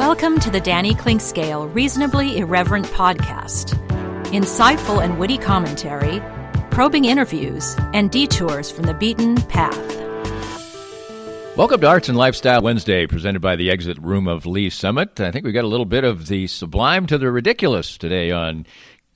Welcome to the Danny Clinkscale Reasonably Irreverent podcast. Insightful and witty commentary, probing interviews, and detours from the beaten path. Welcome to Arts and Lifestyle Wednesday, presented by the Exit Room of Lee Summit. I think we got a little bit of the sublime to the ridiculous today on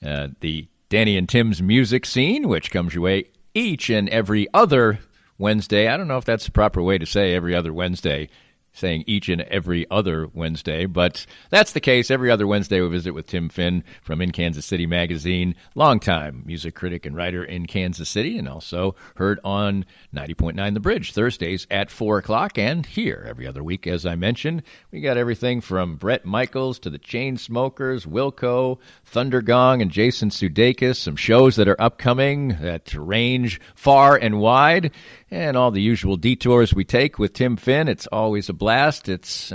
the Danny and Tim's music scene, which comes your way each and every other Wednesday. I don't know if that's the proper way to say every other Wednesday, saying each and every other Wednesday, but that's the case. Every other Wednesday we visit with Tim Finn from In Kansas City Magazine, longtime music critic and writer in Kansas City, and also heard on 90.9 The Bridge, Thursdays at 4 o'clock, and here every other week, as I mentioned. We got everything from Bret Michaels to the Chainsmokers, Wilco, Thundergong, and Jason Sudeikis, some shows that are upcoming that range far and wide, and all the usual detours we take with Tim Finn. It's always a blast. It's,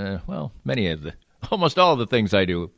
almost all of the things I do.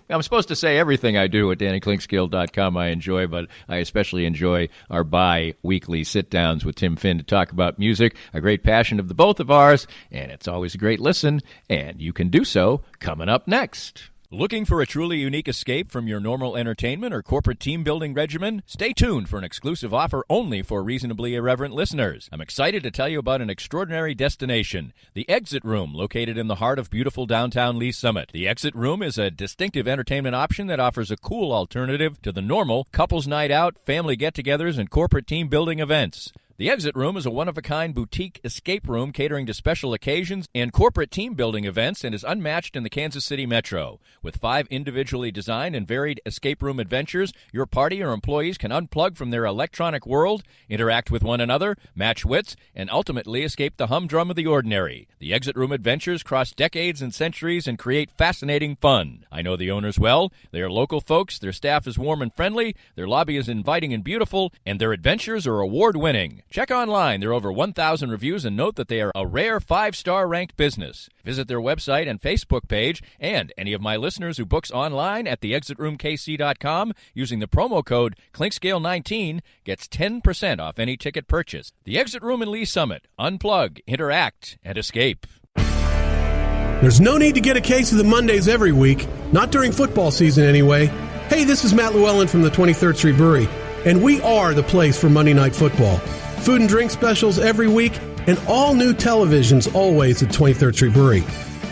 I'm supposed to say everything I do at DannyClinkskill.com I enjoy, but I especially enjoy our bi-weekly sit-downs with Tim Finn to talk about music, a great passion of the both of ours, and it's always a great listen, and you can do so coming up next. Looking for a truly unique escape from your normal entertainment or corporate team-building regimen? Stay tuned for an exclusive offer only for Reasonably Irreverent listeners. I'm excited to tell you about an extraordinary destination, the Exit Room, located in the heart of beautiful downtown Lee Summit. The Exit Room is a distinctive entertainment option that offers a cool alternative to the normal couples night out, family get-togethers, and corporate team-building events. The Exit Room is a one-of-a-kind boutique escape room catering to special occasions and corporate team-building events and is unmatched in the Kansas City metro. With 5 individually designed and varied escape room adventures, your party or employees can unplug from their electronic world, interact with one another, match wits, and ultimately escape the humdrum of the ordinary. The Exit Room adventures cross decades and centuries and create fascinating fun. I know the owners well. They are local folks, their staff is warm and friendly, their lobby is inviting and beautiful, and their adventures are award-winning. Check online. There are over 1,000 reviews, and note that they are a rare 5-star ranked business. Visit their website and Facebook page, and any of my listeners who books online at theexitroomkc.com using the promo code Clinkscale19 gets 10% off any ticket purchase. The Exit Room in Lee Summit. Unplug, interact, and escape. There's no need to get a case of the Mondays every week, not during football season anyway. Hey, this is Matt Llewellyn from the 23rd Street Brewery, and we are the place for Monday Night Football. Food and drink specials every week, and all new televisions always at 23rd Street Brewery.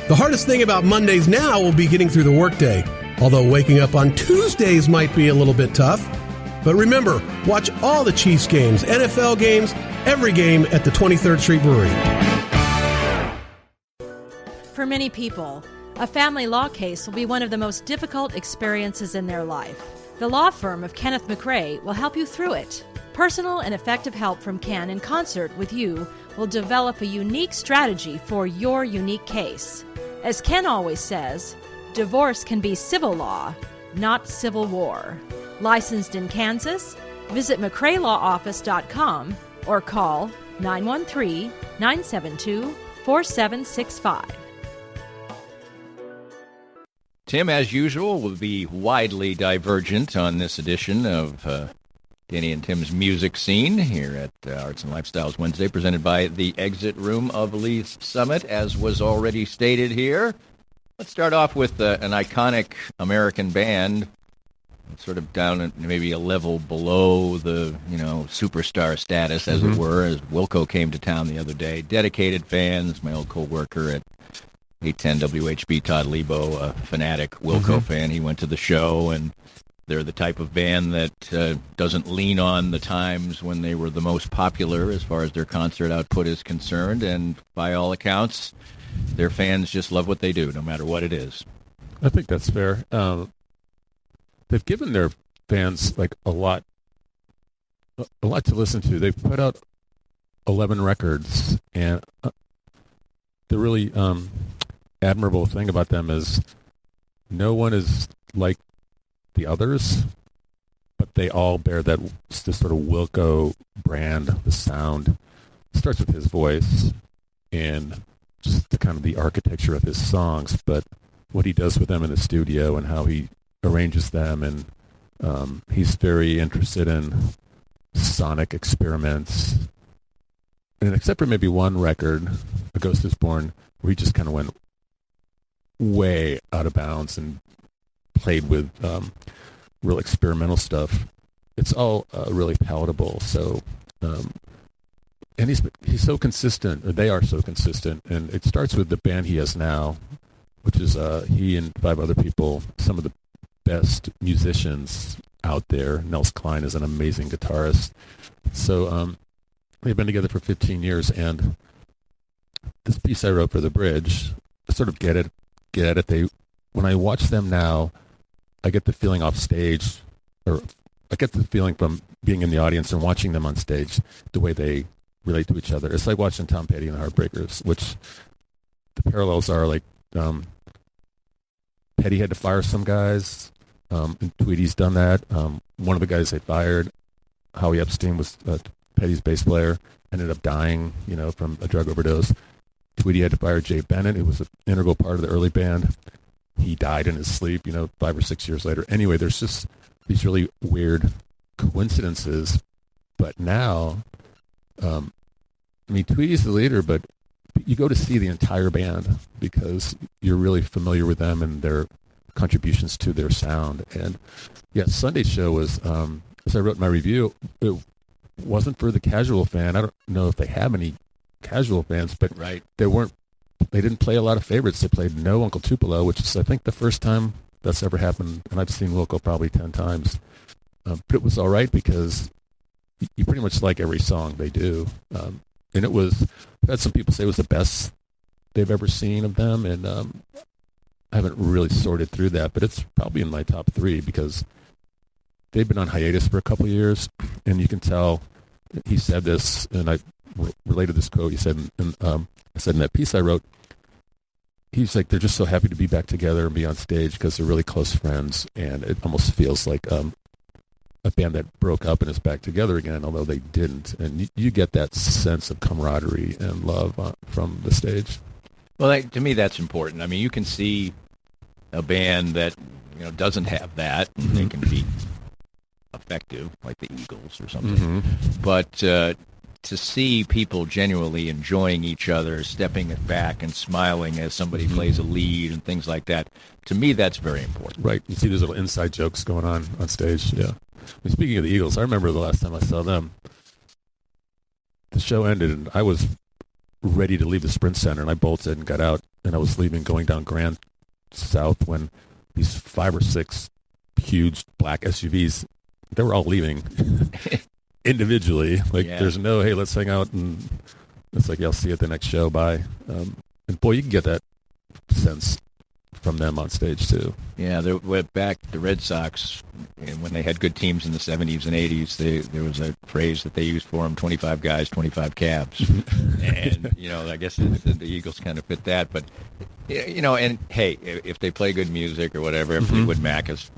The hardest thing about Mondays now will be getting through the workday, although waking up on Tuesdays might be a little bit tough. But remember, watch all the Chiefs games, NFL games, every game at the 23rd Street Brewery. For many people, a family law case will be one of the most difficult experiences in their life. The law firm of Kenneth McRae will help you through it. Personal and effective help from Ken in concert with you will develop a unique strategy for your unique case. As Ken always says, divorce can be civil law, not civil war. Licensed in Kansas? Visit McRaeLawOffice.com or call 913-972-4765. Tim, as usual, will be widely divergent on this edition of Danny and Tim's music scene here at Arts and Lifestyles Wednesday, presented by the Exit Room of Lee Summit, as was already stated here. Let's start off with an iconic American band, sort of down at maybe a level below the, superstar status, as it were, as Wilco came to town the other day. Dedicated fans, my old co-worker at 810 WHB, Todd Lebo, a fanatic Wilco fan. He went to the show, and they're the type of band that doesn't lean on the times when they were the most popular as far as their concert output is concerned, and by all accounts, their fans just love what they do, no matter what it is. I think that's fair. They've given their fans a lot to listen to. They've put out 11 records, and the really admirable thing about them is no one is like the others, but they all bear this sort of Wilco brand, the sound. It starts with his voice and just the kind of the architecture of his songs, but what he does with them in the studio and how he arranges them, and he's very interested in sonic experiments. And except for maybe one record, A Ghost Is Born, where he just kind of went way out of bounds and played with real experimental stuff. It's all really palatable. So, and he's so consistent, or they are so consistent, and it starts with the band he has now, which is he and 5 other people, some of the best musicians out there. Nels Klein is an amazing guitarist. So they've been together for 15 years, and this piece I wrote for the bridge, I sort of get at it. When I watch them now, I get the feeling off stage, or I get the feeling from being in the audience and watching them on stage, the way they relate to each other. It's like watching Tom Petty and the Heartbreakers, which the parallels are like Petty had to fire some guys, and Tweedy's done that. One of the guys they fired, Howie Epstein, was Petty's bass player, ended up dying, from a drug overdose. Tweedy had to fire Jay Bennett, who was an integral part of the early band. He died in his sleep, 5 or 6 years later. Anyway, there's just these really weird coincidences. But now, Tweedy's the leader, but you go to see the entire band because you're really familiar with them and their contributions to their sound. And yeah, Sunday's show was, as I wrote in my review, it wasn't for the casual fan. I don't know if they have any casual fans, but right. They didn't play a lot of favorites. They played No Uncle Tupelo, which is, I think, the first time that's ever happened, and I've seen Wilco probably 10 times. But it was all right because you pretty much like every song they do. And it was, I've had some people say it was the best they've ever seen of them, and I haven't really sorted through that, but it's probably in my top 3 because they've been on hiatus for a couple of years, and you can tell. He said this, and I related this quote. He said, I said in that piece I wrote, he's like, they're just so happy to be back together and be on stage because they're really close friends, and it almost feels like a band that broke up and is back together again, although they didn't. And you get that sense of camaraderie and love from the stage. Well, to me, that's important. I mean, you can see a band that doesn't have that, and they can be effective, like the Eagles or something. But to see people genuinely enjoying each other, stepping it back and smiling as somebody plays a lead and things like that, to me, that's very important. Right. You see those little inside jokes going on stage. Yeah. Speaking of the Eagles, I remember the last time I saw them, the show ended, and I was ready to leave the Sprint Center, and I bolted and got out, and I was leaving, going down Grand South, when these 5 or 6 huge black SUVs, they were all leaving individually. There's no, hey, let's hang out, and it's like, yeah, I'll see you at the next show, bye. And boy, you can get that sense from them on stage too. Yeah, back the Red Sox, when they had good teams in the 70s and 80s, there was a phrase that they used for them: 25 guys, 25 cabs. And I guess the Eagles kind of fit that. But and hey, if they play good music or whatever, Fleetwood Mac has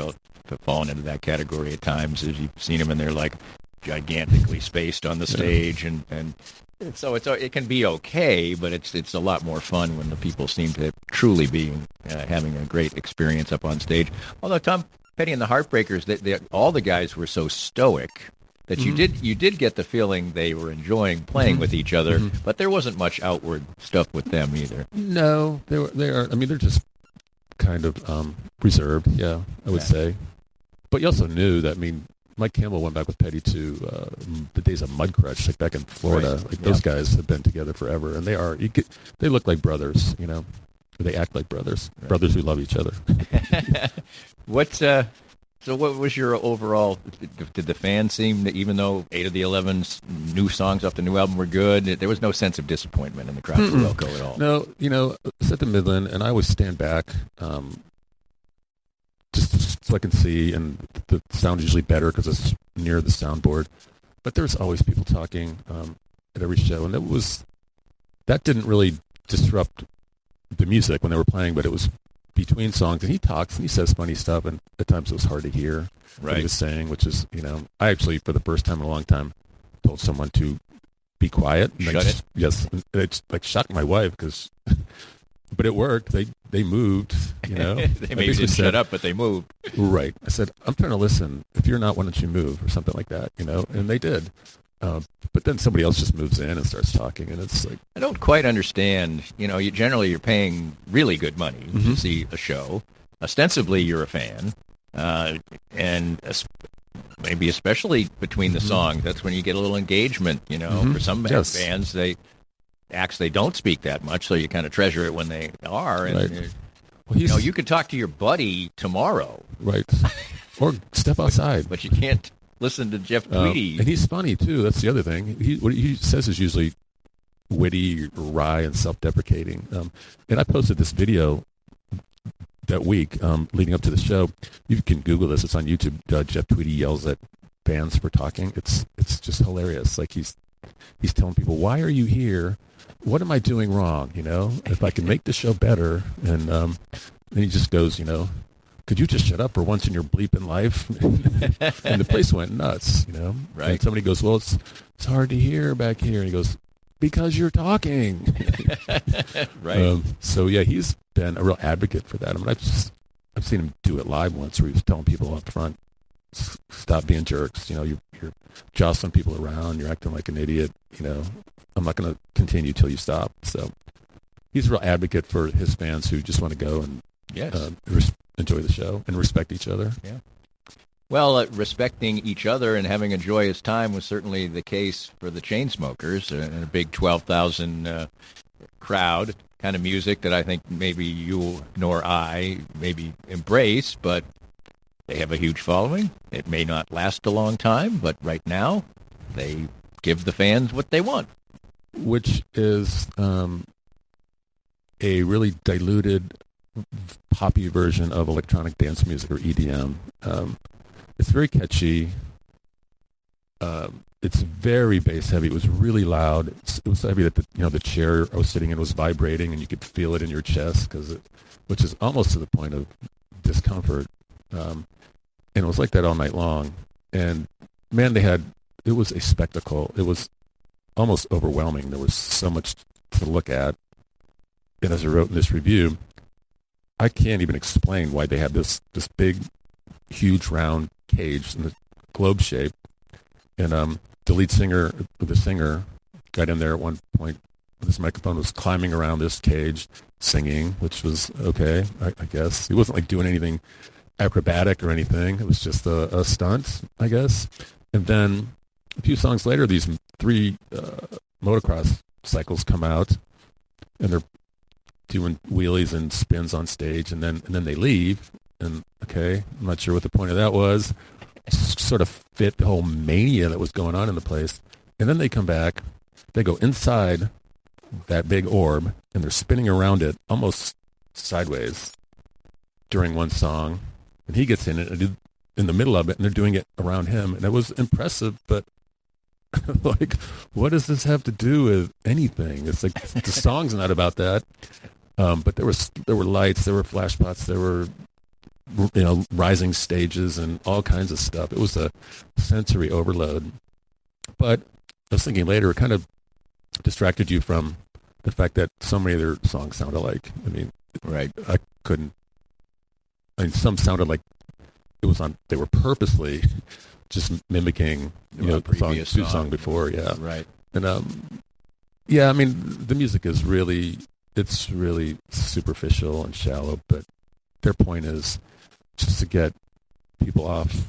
fallen into that category at times, as you've seen them, and they're like gigantically spaced on the stage, and so it can be okay, but it's a lot more fun when the people seem to truly be having a great experience up on stage. Although Tom Petty and the Heartbreakers, all the guys were so stoic that you did get the feeling they were enjoying playing with each other, but there wasn't much outward stuff with them either. No, they are. I mean, they're just kind of reserved. Yeah, I would say. But you also knew that. I mean, Mike Campbell went back with Petty to the days of Mudcrutch, like back in Florida. Right. Like those guys have been together forever, and they look like brothers. They act like brothers, brothers who love each other. So what was your overall? Did the fans seem that, even though 8 of the 11 new songs off the new album were good, there was no sense of disappointment in the crowd for Wilco at all? No, it's at the Midland, and I always stand back. Just so I can see, and the sound is usually better because it's near the soundboard. But there's always people talking at every show, and that didn't really disrupt the music when they were playing, but it was between songs, and he talks and he says funny stuff, and at times it was hard to hear what he was saying, which is, I actually, for the first time in a long time, told someone to be quiet. Shut it? Yes. It shocked my wife because... But it worked. They moved, They maybe didn't shut up, but they moved. Right. I said, I'm trying to listen. If you're not, why don't you move, or something like that, And they did. But then somebody else just moves in and starts talking, and it's like, I don't quite understand. You're paying really good money to see a show. Ostensibly, you're a fan, and maybe especially between the songs, that's when you get a little engagement. For some bands, they don't speak that much, so you kind of treasure it when they are. And right. Well, you could talk to your buddy tomorrow, right, or step outside, but you can't listen to Jeff Tweedy. And he's funny too. That's the other thing. What he says is usually witty, wry, and self-deprecating. And I posted this video that week leading up to the show. You can Google this. It's on YouTube. Jeff Tweedy yells at bands for talking. It's just hilarious. Like he's telling people, "Why are you here? What am I doing wrong? If I can make the show better." And then he just goes, "Could you just shut up for once in your bleeping life?" And the place went nuts, Right. And somebody goes, "Well, it's hard to hear back here." And he goes, "Because you're talking." Right. So yeah, he's been a real advocate for that. I mean, I've seen him do it live once, where he was telling people up front, "Stop being jerks. You're jostling people around. You're acting like an idiot. I'm not going to continue till you stop." So he's a real advocate for his fans who just want to go and enjoy the show and respect each other. Yeah. Well, respecting each other and having a joyous time was certainly the case for the Chainsmokers and a big 12,000 crowd. Kind of music that I think maybe you nor I maybe embrace, but they have a huge following. It may not last a long time, but right now they give the fans what they want. Which is a really diluted, poppy version of electronic dance music, or EDM. It's very catchy. It's very bass heavy. It was really loud. It was so heavy that the chair I was sitting in was vibrating, and you could feel it in your chest, which is almost to the point of discomfort. And it was like that all night long. And man, it was a spectacle. It was almost overwhelming. There was so much to look at. And as I wrote in this review, I can't even explain why they had this big, huge, round cage in the globe shape. And the singer got in there at one point with his microphone, was climbing around this cage, singing, which was okay, I guess. He wasn't like doing anything acrobatic or anything. It was just a stunt, I guess. And then a few songs later, these 3 motocross cycles come out, and they're doing wheelies and spins on stage, and then they leave. And okay, I'm not sure what the point of that was. It sort of fit the whole mania that was going on in the place. And then they come back, they go inside that big orb, and they're spinning around it almost sideways during one song. And he gets in it, in the middle of it, and they're doing it around him. And it was impressive, but like, what does this have to do with anything? It's like the song's not about that. But there were lights, there were flash pots, there were rising stages and all kinds of stuff. It was a sensory overload. But I was thinking later, it kind of distracted you from the fact that so many of their songs sounded alike. I mean, right? Some sounded like they were purposely just mimicking, the song before, yeah. Right. And I mean, the music is really superficial and shallow, but their point is just to get people off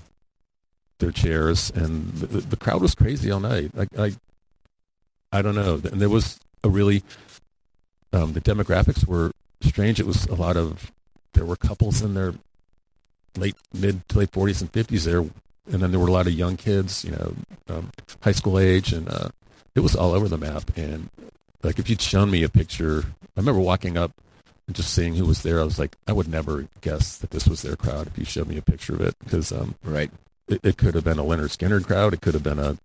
their chairs, and the crowd was crazy all night. I don't know, and there was a really the demographics were strange. It was there were couples in their mid to late 40s and 50s there, and then there were a lot of young kids, high school age, and it was all over the map. And like, if you'd shown me a picture, I remember walking up and just seeing who was there. I was like, I would never guess that this was their crowd if you showed me a picture of it, because right, it could have been a Leonard Skinner crowd, it could have been a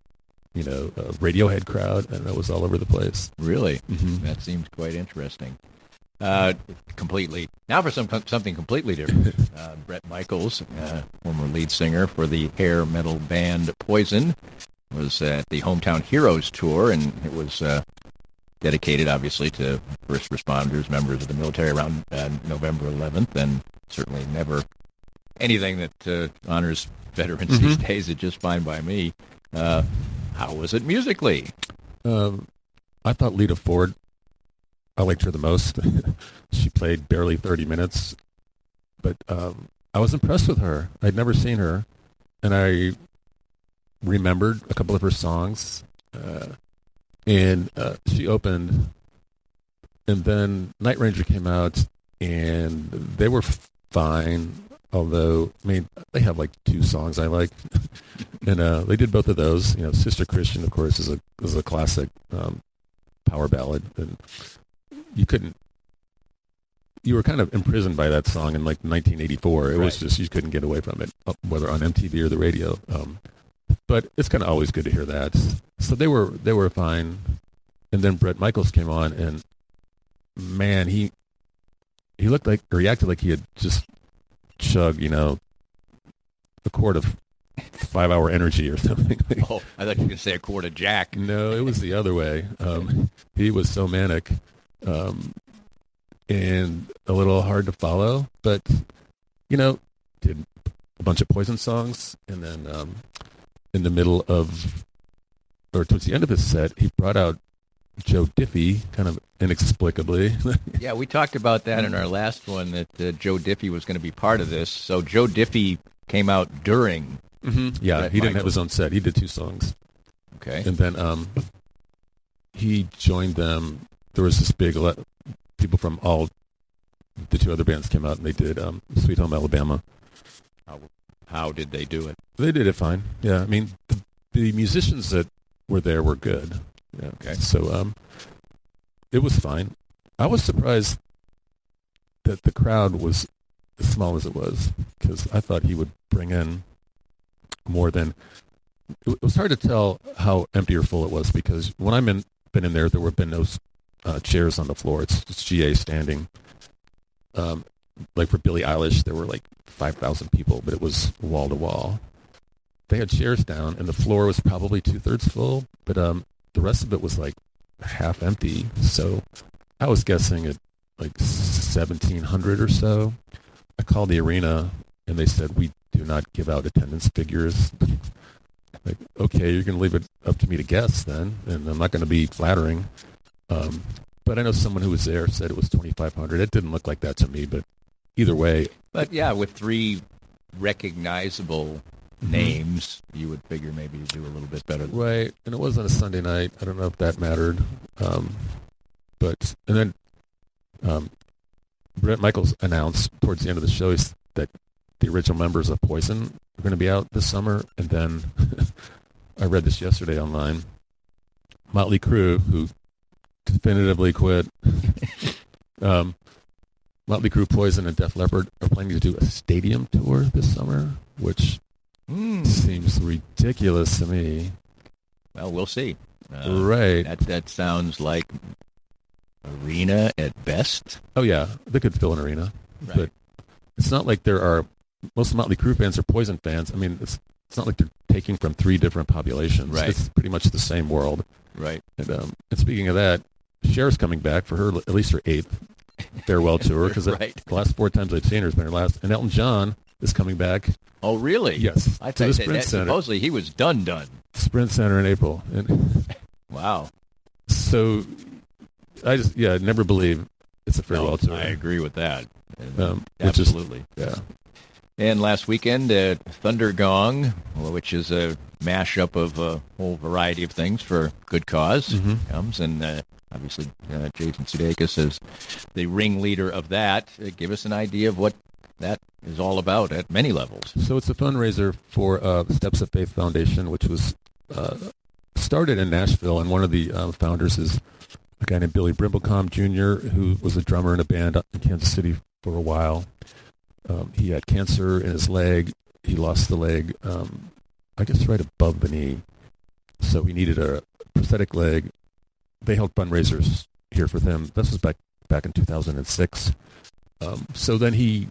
Radiohead crowd, and it was all over the place. Really? Mm-hmm. That seems quite interesting. Completely. Now for something completely different. Bret Michaels, former lead singer for the hair metal band Poison, was at the Hometown Heroes tour, and it was dedicated, obviously, to first responders, members of the military around November 11th, and certainly never anything that honors veterans these days is just fine by me. How was it musically? I thought Lita Ford, I liked her the most. She played barely 30 minutes, but I was impressed with her. I'd never seen her, and I remembered a couple of her songs, and she opened, and then Night Ranger came out, and they were fine, although, I mean, they have like 2 songs I like, and they did both of those. You know, Sister Christian, of course, is a classic power ballad, and you were kind of imprisoned by that song in like 1984. It was just, you couldn't get away from it, whether on MTV or the radio. But it's kind of always good to hear that. So they were fine. And then Bret Michaels came on, and man, he looked like, or he acted like he had just chugged, you know, a quart of 5-hour energy or something. Oh, I thought you were going to say a quart of Jack. No, it was the other way. He was so manic. And a little hard to follow, but, you know, did a bunch of Poison songs, and then in the middle of, or towards the end of his set, he brought out Joe Diffie, kind of inexplicably. Yeah, we talked about that in our last one, that Joe Diffie was going to be part of this. So Joe Diffie came out during. Mm-hmm. Yeah, he didn't have his own set. He did 2 songs. Okay. And then he joined them. There was this big, people from all the 2 other bands came out, and they did Sweet Home Alabama. How did they do it? They did it fine. Yeah, I mean, the musicians that were there were good. Yeah. Okay. So it was fine. I was surprised that the crowd was as small as it was, because I thought he would bring in more than. It was hard to tell how empty or full it was, because when I've been in there would have been no chairs on the floor. It's GA standing. Like for Billie Eilish, there were like 5,000 people, but it was wall to wall. They had chairs down, and the floor was probably 2/3 full, but the rest of it was like half empty. So I was guessing at like 1,700 or so. I called the arena, and they said, we do not give out attendance figures. Like, okay, you're going to leave it up to me to guess then, and I'm not going to be flattering. But I know someone who was there said it was 2,500. It didn't look like that to me, but either way. But yeah, with 3 recognizable names, you would figure maybe you'd do a little bit better. Right, and it was on a Sunday night. I don't know if that mattered. And then Bret Michaels announced towards the end of the show that the original members of Poison are going to be out this summer. And then I read this yesterday online. Motley Crue, who definitively quit. Motley Crue, Poison, and Def Leppard are planning to do a stadium tour this summer, which seems ridiculous to me. Well, we'll see. Right. That sounds like arena at best. Oh, yeah. They could fill an arena. Right. But it's not like there are... Most Motley Crue fans are Poison fans. I mean, it's not like they're taking from 3 different populations. Right. It's pretty much the same world. Right. And speaking of that, Cher's coming back for her, at least her 8th farewell tour, because right. the last 4 times I've seen her has been her last. And Elton John is coming back. Oh, really? Yes. I to the thought Sprint Center. Supposedly he was done. Sprint Center in April. And wow. So I just, never believe it's a farewell tour. I agree with that. Absolutely. Yeah. And last weekend at Thunder Gong, which is a mashup of a whole variety of things for good cause, comes, and obviously Jason Sudeikis is the ringleader of that. Give us an idea of what that is all about at many levels. So it's a fundraiser for Steps of Faith Foundation, which was started in Nashville, and one of the founders is a guy named Billy Brimblecom Jr., who was a drummer in a band in Kansas City for a while. He had cancer in his leg. He lost the leg, I guess, right above the knee. So he needed a prosthetic leg. They held fundraisers here for them. This was back in 2006. So then he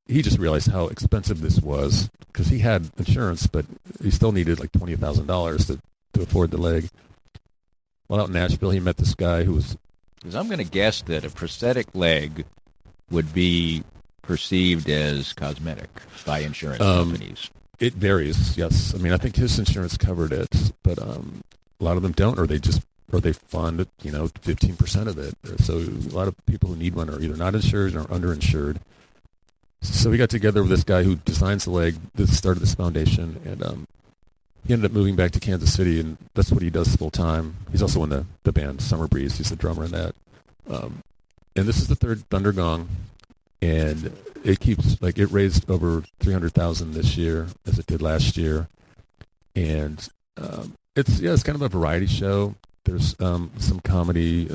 just realized how expensive this was, because he had insurance, but he still needed like $20,000 to afford the leg. Well, out in Nashville, he met this guy who was... Because I'm going to guess that a prosthetic leg would be perceived as cosmetic by insurance companies. It varies, yes. I mean, I think his insurance covered it, but a lot of them don't, or they fund 15% of it. So a lot of people who need one are either not insured or underinsured. So we got together with this guy who designs the leg, that started this foundation, and he ended up moving back to Kansas City, and that's what he does full time. He's also in the band Summer Breeze. He's the drummer in that. And this is the third Thunder Gong, and it raised over $300,000 this year as it did last year, and it's kind of a variety show. There's some comedy,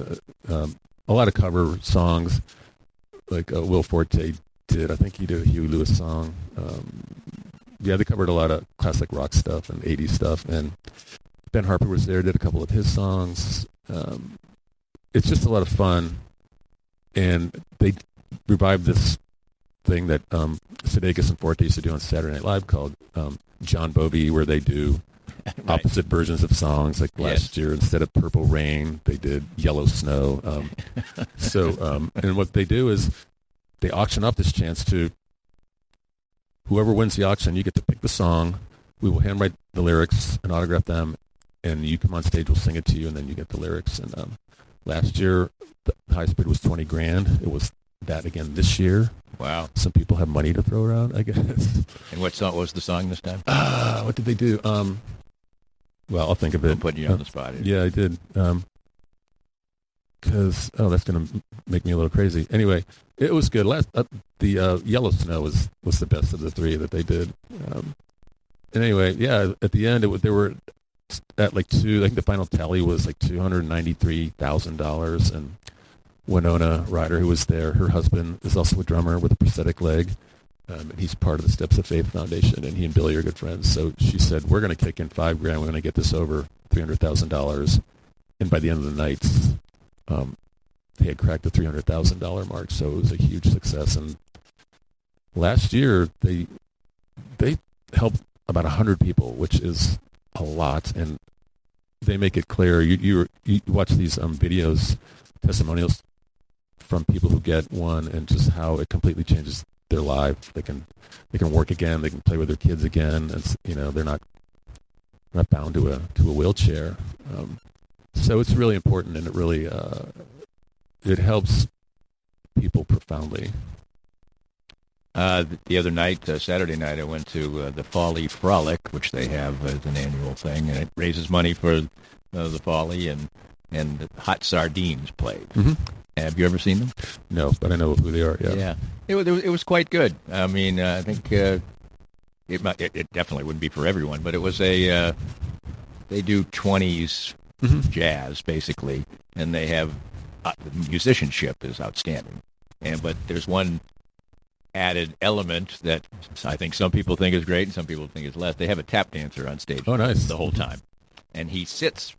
a lot of cover songs, like Will Forte did. I think he did a Huey Lewis song. They covered a lot of classic rock stuff and 80s stuff, and Ben Harper was there, did a couple of his songs. It's just a lot of fun, and they revived this thing that Sudeikis and Forte used to do on Saturday Night Live called John Bovey, where they do opposite versions of songs. Like last year, instead of Purple Rain, they did Yellow Snow. And what they do is they auction off this chance to whoever wins the auction. You get to pick the song. We will handwrite the lyrics and autograph them, and you come on stage. We'll sing it to you, and then you get the lyrics. And last year, the highest bid was $20,000. It was that again this year. Wow. Some people have money to throw around, I guess. And what was the song this time? What did they do? Well, I'll think of it. I'm putting you on the spot. Yeah, I did. Because, that's going to make me a little crazy. Anyway, it was good. The Yellow Snow was the best of the three that they did. And anyway, at the end, they were at I think the final tally was like $293,000. And Winona Ryder, who was there, her husband is also a drummer with a prosthetic leg. And he's part of the Steps of Faith Foundation, and he and Billy are good friends. So she said, we're going to kick in $5,000. We're going to get this over $300,000. And by the end of the night, they had cracked the $300,000 mark. So it was a huge success. And last year, they helped about 100 people, which is a lot. And they make it clear. You watch these videos, testimonials from people who get one, and just how it completely changes their life. They can work again. They can play with their kids again. And they're not bound to a wheelchair. So it's really important, and it really it helps people profoundly. The other night, Saturday night, I went to the Folly Frolic, which they have as an annual thing, and it raises money for the Folly, and Hot Sardines played. Mm-hmm. Have you ever seen them? No, but I know who they are. Yeah. It was quite good. I mean, I think it definitely wouldn't be for everyone, but it was they do 20s jazz basically, and they have the musicianship is outstanding. But there's one added element that I think some people think is great and some people think is less. They have a tap dancer on stage. Oh, nice. The whole time, and he sits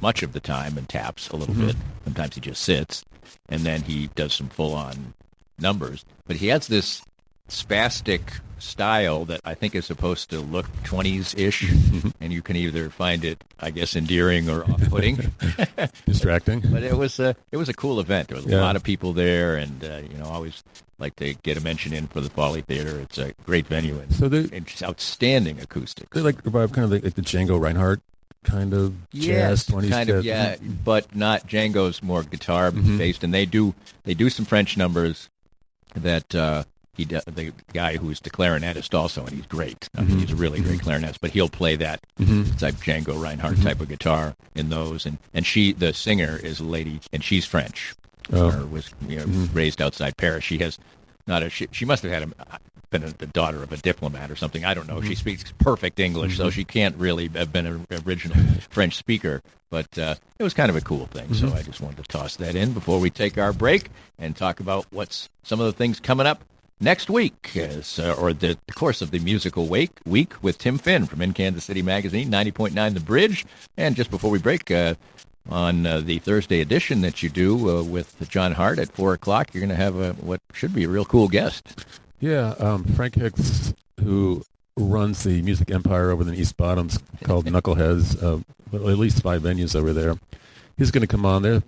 much of the time and taps a little bit. Sometimes he just sits, and then he does some full-on numbers. But he has this spastic style that I think is supposed to look 20s-ish, and you can either find it, I guess, endearing or off-putting. Distracting. But it was a cool event. There was a lot of people there, and always like to get a mention in for the Folly Theater. It's a great venue, and it's outstanding acoustics. They revive kind of like the Django Reinhardt kind of jazz, 20s kind of, but not Django's more guitar based, and they do some French numbers that the guy who's the clarinetist also, and he's great. I mean, he's a really great clarinetist, but he'll play that type Django Reinhardt type of guitar in those, and she, the singer, is a lady, and she's French. Or was raised outside Paris. She has she must have been the daughter of a diplomat or something. I don't know. She speaks perfect English, so she can't really have been an original French speaker. But it was kind of a cool thing, so I just wanted to toss that in before we take our break and talk about what's some of the things coming up next week, or the course of the musical week with Tim Finn from In Kansas City Magazine, 90.9 The Bridge. And just before we break, on the Thursday edition that you do with John Hart at 4 o'clock, you're going to have what should be a real cool guest. Yeah, Frank Hicks, who runs the music empire over in the East Bottoms called Knuckleheads, at least 5 venues over there. He's going to come on there,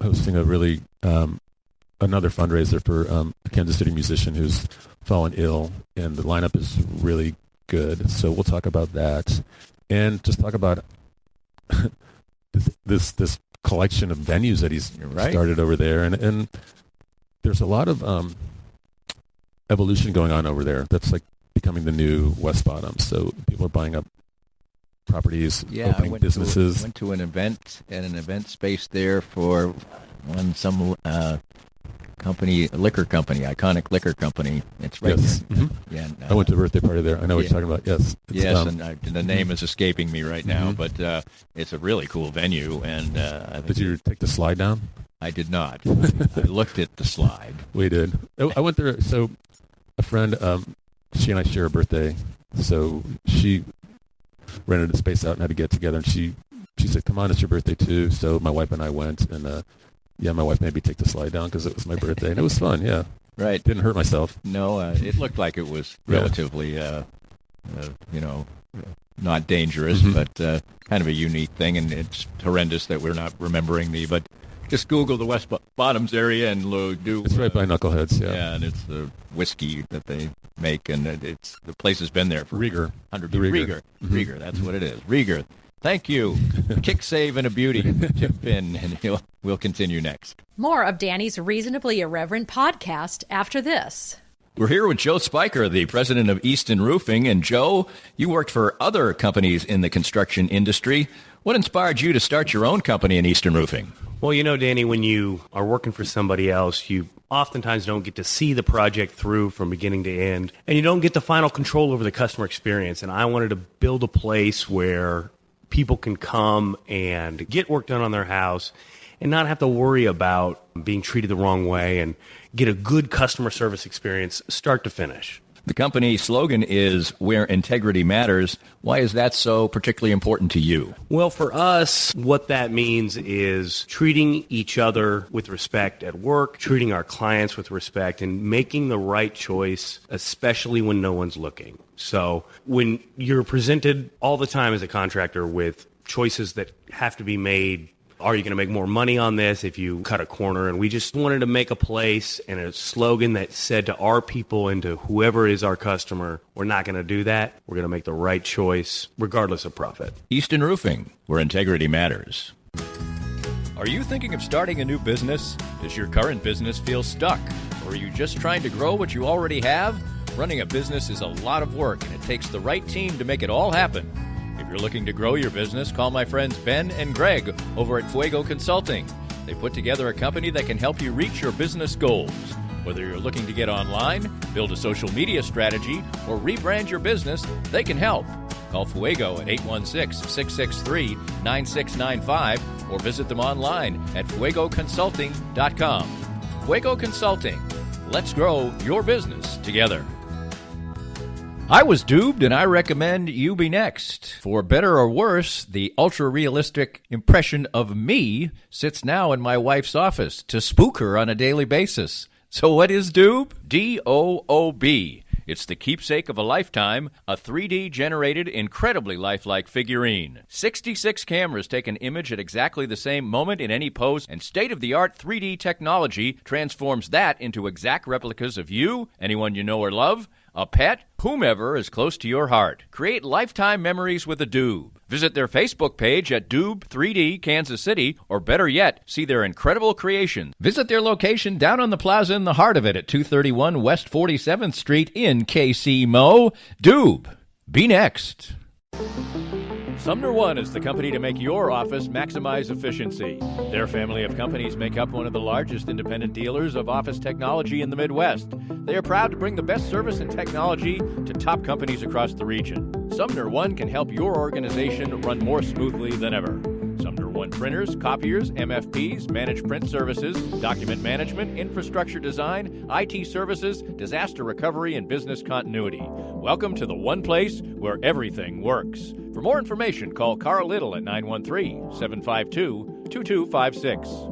hosting a really another fundraiser for a Kansas City musician who's fallen ill, and the lineup is really good. So we'll talk about that, and just talk about this collection of venues that he's started over there, and there's a lot of evolution going on over there. That's like becoming the new West Bottom. So people are buying up properties, opening businesses. I went to an event at an event space there for some company, liquor company, iconic liquor company. It's right yes. there. Mm-hmm. Yeah, I went to a birthday party there. I know what you're talking about. Yes. Yes, and the name is escaping me right now, but it's a really cool venue. And did you take the slide down? I did not. I looked at the slide. We did. I went there. So a friend, she and I share a birthday. So she rented a space out and had to get together. And she said, "Come on, it's your birthday too." So my wife and I went, and my wife made me take the slide down because it was my birthday, and it was fun. Yeah, right. Didn't hurt myself. No, it looked like it was relatively, not dangerous, but kind of a unique thing. And it's horrendous that we're not remembering but just Google the West Bottoms area and do. It's right by Knuckleheads. Yeah, and it's the whiskey that they make, and the place has been there for Rieger. 100 years. Rieger. Mm-hmm. Rieger, that's what it is. Rieger. Thank you. Kick, save, and a beauty, Tim Finn, and we'll continue next. More of Danny's Reasonably Irreverent podcast after this. We're here with Joe Spiker, the president of Easton Roofing. And Joe, you worked for other companies in the construction industry. What inspired you to start your own company in Easton Roofing? Well, Danny, when you are working for somebody else, you oftentimes don't get to see the project through from beginning to end, and you don't get the final control over the customer experience. And I wanted to build a place where people can come and get work done on their house and not have to worry about being treated the wrong way and get a good customer service experience start to finish. The company slogan is "Where Integrity Matters." Why is that so particularly important to you? Well, for us, what that means is treating each other with respect at work, treating our clients with respect, and making the right choice, especially when no one's looking. So when you're presented all the time as a contractor with choices that have to be made, are you going to make more money on this if you cut a corner? And we just wanted to make a place and a slogan that said to our people and to whoever is our customer, we're not going to do that. We're going to make the right choice regardless of profit. Easton Roofing, where integrity matters. Are you thinking of starting a new business? Does your current business feel stuck? Or are you just trying to grow what you already have? Running a business is a lot of work, and it takes the right team to make it all happen. If you're looking to grow your business, call my friends Ben and Greg over at Fuego Consulting. They put together a company that can help you reach your business goals. Whether you're looking to get online, build a social media strategy, or rebrand your business, they can help. Call Fuego at 816-663-9695 or visit them online at fuegoconsulting.com. Fuego Consulting. Let's grow your business together. I was duped, and I recommend you be next. For better or worse, the ultra-realistic impression of me sits now in my wife's office to spook her on a daily basis. So what is Doob? D-O-O-B. It's the keepsake of a lifetime, a 3D-generated, incredibly lifelike figurine. 66 cameras take an image at exactly the same moment in any pose, and state-of-the-art 3D technology transforms that into exact replicas of you, anyone you know or love, a pet, whomever is close to your heart. Create lifetime memories with a Doob. Visit their Facebook page at Doob 3D Kansas City, or better yet, see their incredible creations. Visit their location down on the plaza in the heart of it at 231 West 47th Street in KC Mo. Doob. Be next. Sumner One is the company to make your office maximize efficiency. Their family of companies make up one of the largest independent dealers of office technology in the Midwest. They are proud to bring the best service and technology to top companies across the region. Sumner One can help your organization run more smoothly than ever. Sumner One printers, copiers, MFPs, managed print services, document management, infrastructure design, IT services, disaster recovery, and business continuity. Welcome to the one place where everything works. For more information, call Carl Little at 913-752-2256.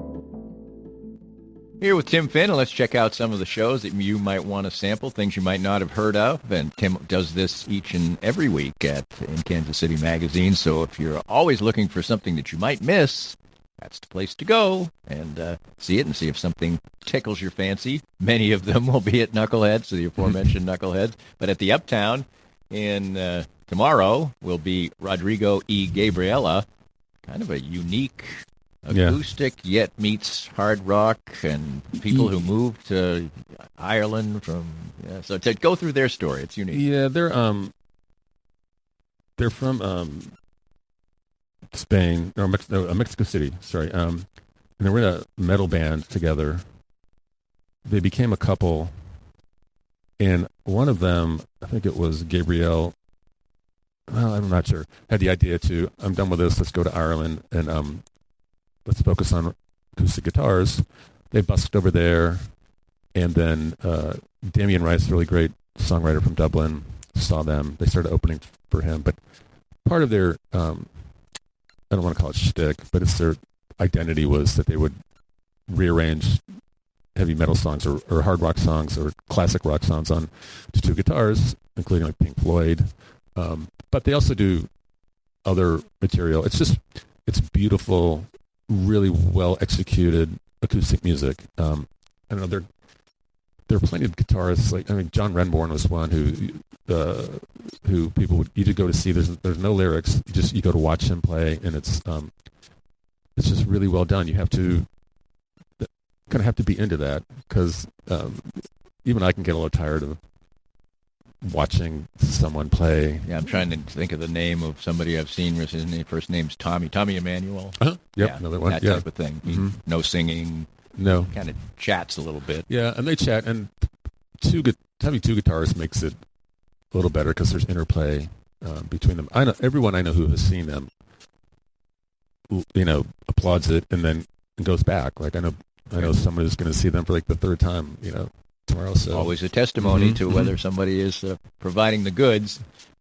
Here with Tim Finn, and let's check out some of the shows that you might want to sample, things you might not have heard of. And Tim does this each and every week in Kansas City Magazine. So if you're always looking for something that you might miss, that's the place to go and see it and see if something tickles your fancy. Many of them will be at Knuckleheads, so the aforementioned Knuckleheads. But at the Uptown in tomorrow will be Rodrigo E. Gabriela, kind of a unique acoustic, yet meets hard rock, and people who moved to Ireland from. So to go through their story, it's unique. Yeah, they're from Spain, Mexico City. Sorry, and they were in a metal band together. They became a couple, and one of them, I think it was Gabriel. Well, I'm not sure. Had the idea to, I'm done with this. Let's go to Ireland and let's focus on acoustic guitars. They busked over there, and then Damien Rice, really great songwriter from Dublin, saw them. They started opening for him. But part of their, I don't want to call it shtick, but it's their identity was that they would rearrange heavy metal songs or hard rock songs or classic rock songs on to two guitars, including like Pink Floyd. But they also do other material. It's beautiful, really well executed acoustic music. I don't know. There are plenty of guitarists. John Renbourn was one who people would either go to see. There's no lyrics. You go to watch him play, and it's just really well done. You have to kind of have to be into that because even I can get a little tired of watching someone play. Yeah, I'm trying to think of the name of somebody I've seen. His first name's Tommy Emmanuel. Uh-huh. Yep, yeah, another one. That type of thing. Mm-hmm. No singing. No. Kind of chats a little bit. Yeah, and they chat, and having two guitarists makes it a little better because there's interplay between them. I know everyone I know who has seen them, applauds it and then goes back. Like I know someone who's going to see them for like the third time, tomorrow. So always a testimony to whether somebody is providing the goods.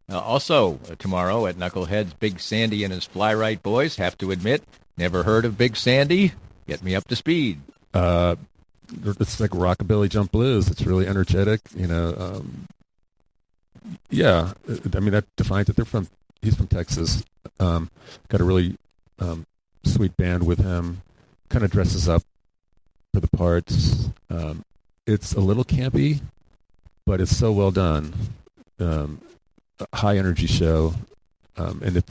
Also tomorrow at Knuckleheads, Big Sandy and his Fly Right Boys. Have to admit, never heard of Big Sandy. Get me up to speed. It's like rockabilly jump blues. It's really energetic. Yeah, I mean that defines it. He's from Texas. Got a really sweet band with him. Kind of dresses up for the parts. It's a little campy, but it's so well done. A high energy show, and it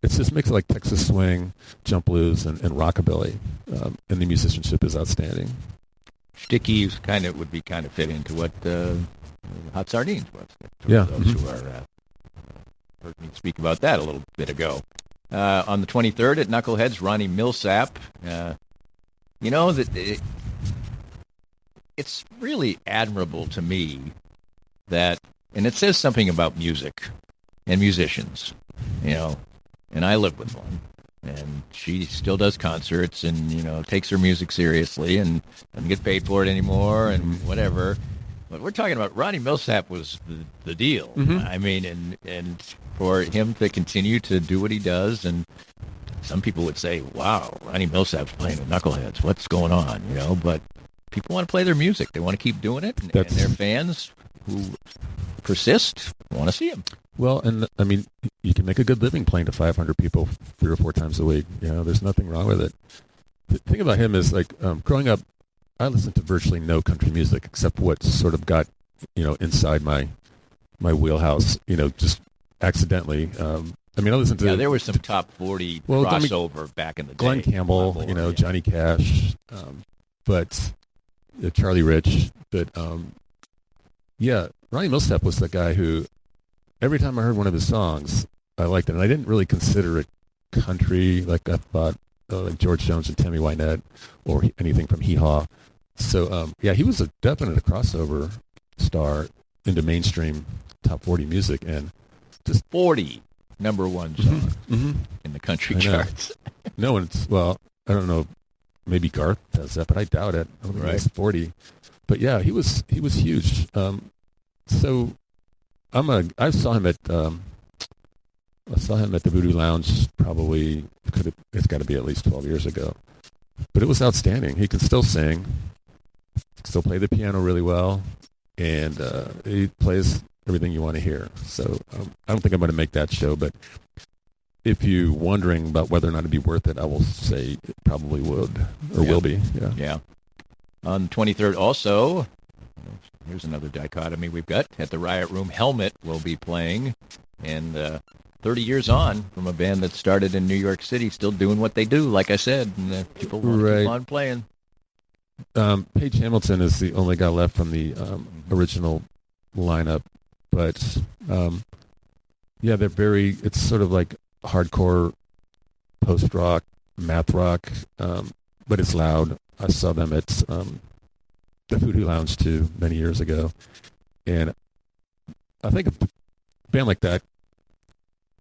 just makes it like Texas swing, jump blues, and rockabilly. And the musicianship is outstanding. Sticky would be fit into what Hot Sardines was. Yeah, those who are heard me speak about that a little bit ago. On the 23rd at Knuckleheads, Ronnie Millsap. It's really admirable to me that, and it says something about music and musicians, and I live with one, and she still does concerts and, takes her music seriously and doesn't get paid for it anymore and whatever. But we're talking about Ronnie Millsap was the deal. Mm-hmm. I mean, and for him to continue to do what he does, and some people would say, wow, Ronnie Millsap's playing at Knuckleheads. What's going on, But people want to play their music. They want to keep doing it, and their fans who persist want to see him. Well, and I mean, you can make a good living playing to 500 people 3 or 4 times a week. There's nothing wrong with it. The thing about him is, growing up, I listened to virtually no country music except what sort of got, inside my wheelhouse, just accidentally. I listened to... Yeah, there was some top 40 crossover back in the day. Glenn Campbell, Johnny Cash, but Charlie Rich. But, Ronnie Millsap was the guy who, every time I heard one of his songs, I liked it. And I didn't really consider it country, like I thought like George Jones and Tammy Wynette or anything from Hee Haw. So, he was a definite crossover star into mainstream top 40 music. And just 40 number one songs in the country charts. No one's, I don't know, maybe Garth does that, but I doubt it. I don't think he's 40. But yeah, he was huge. So I saw him at the Voodoo Lounge probably, it's got to be at least 12 years ago. But it was outstanding. He can still sing, still play the piano really well, and he plays everything you want to hear. So I don't think I'm going to make that show, but if you're wondering about whether or not it'd be worth it, I will say it probably would or will be. Yeah. On the 23rd also, here's another dichotomy we've got. At the Riot Room, Helmet will be playing. And 30 years on from a band that started in New York City, still doing what they do, like I said. And people want to keep on playing. Paige Hamilton is the only guy left from the original lineup. But, they're it's sort of like hardcore post-rock, math rock, but it's loud. I saw them at the Voodoo Lounge too many years ago, and I think a band like that,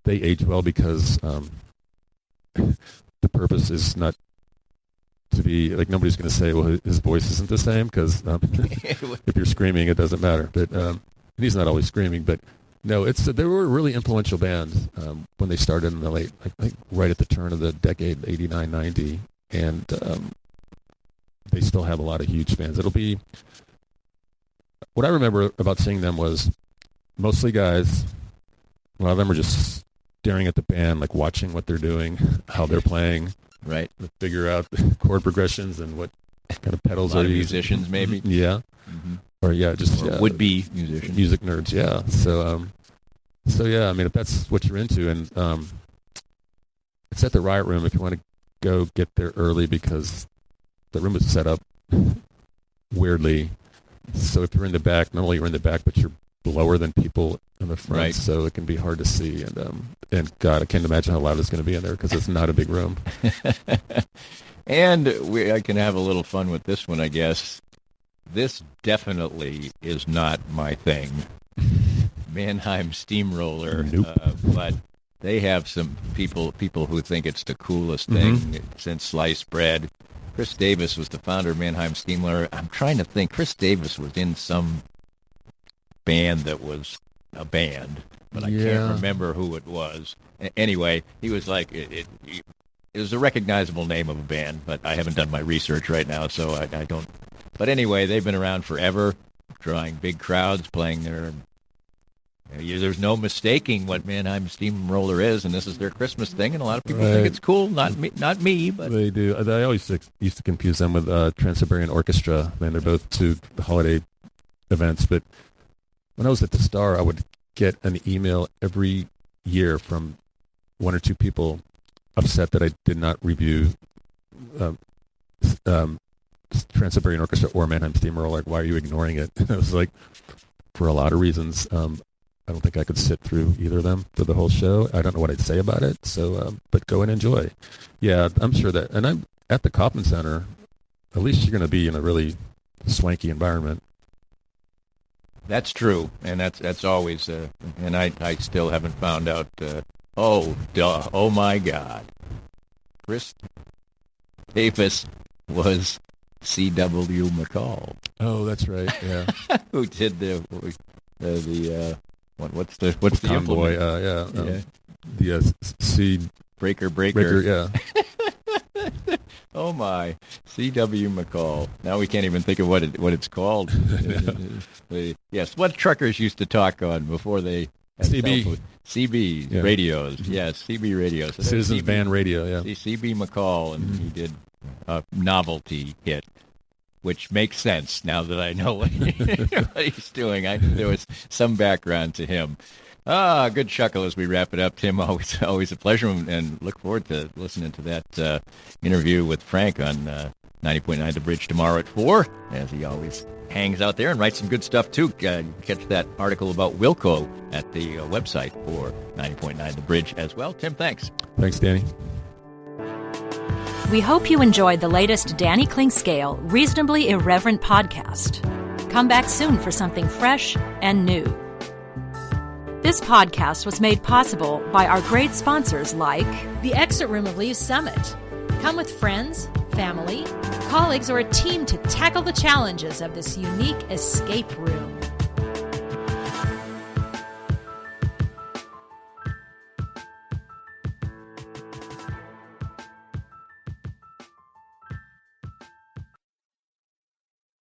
they age well because the purpose is not to be like, nobody's going to say, well, his voice isn't the same, because if you're screaming, it doesn't matter. But he's not always screaming, but. No, they were a really influential band when they started in the late, I think right at the turn of the decade, 89, 90, and they still have a lot of huge fans. It'll be, what I remember about seeing them was mostly guys. A lot of them are just staring at the band, like watching what they're doing, how they're playing, right? Figure out the chord progressions and what kind of pedals are used. Musicians, maybe. Yeah. Mm-hmm. Or would-be musicians, music nerds. Yeah. So yeah. I mean, if that's what you're into, and it's at the Riot Room if you want to go get there early, because the room is set up weirdly. So if you're in the back, not only you're in the back, but you're lower than people in the front, right. So it can be hard to see. And God, I can't imagine how loud it's going to be in there, because it's not a big room. And I can have a little fun with this one, I guess. This definitely is not my thing. Mannheim Steamroller. Nope. But they have some people who think it's the coolest thing since sliced bread. Chris Davis was the founder of Mannheim Steamroller. I'm trying to think. Chris Davis was in some band that was a band, but I can't remember who it was. Anyway, he was like, it was a recognizable name of a band, but I haven't done my research right now, so I don't. But anyway, they've been around forever, drawing big crowds, playing their... There's no mistaking what Mannheim Steamroller is, and this is their Christmas thing, and a lot of people think it's cool. Not me, but... They do. I always used to confuse them with Trans-Siberian Orchestra. I mean, they're both two holiday events, but when I was at the Star, I would get an email every year from one or two people upset that I did not review Trans-Siberian Orchestra or Mannheim Steamroller. Like, why are you ignoring it? And I was like, for a lot of reasons. I don't think I could sit through either of them for the whole show. I don't know what I'd say about it. So, but go and enjoy. Yeah, I'm sure that. And I'm at the Kauffman Center. At least you're going to be in a really swanky environment. That's true, and that's always. And I still haven't found out. Oh my God, Chris Davis was C.W. McCall. Oh, that's right. Yeah, who did what's the Convoy? The Seed Breaker. Yeah. Oh my, C.W. McCall. Now we can't even think of what it's called. Yes, what truckers used to talk on before they had CB radios. Yes, CB radios. So Citizens Band Radio. Yeah. CB McCall, and he did a novelty hit, which makes sense now that I know what he's doing. I knew there was some background to him. Good chuckle as we wrap it up, Tim. Always a pleasure, and look forward to listening to that interview with Frank on 90.9 The Bridge tomorrow at 4, as he always hangs out there and writes some good stuff, too. Catch that article about Wilco at the website for 90.9 The Bridge as well. Tim, thanks. Thanks, Danny. We hope you enjoyed the latest Danny Klingscale Reasonably Irreverent podcast. Come back soon for something fresh and new. This podcast was made possible by our great sponsors like the Exit Room of Lee's Summit. Come with friends, family, colleagues, or a team to tackle the challenges of this unique escape room.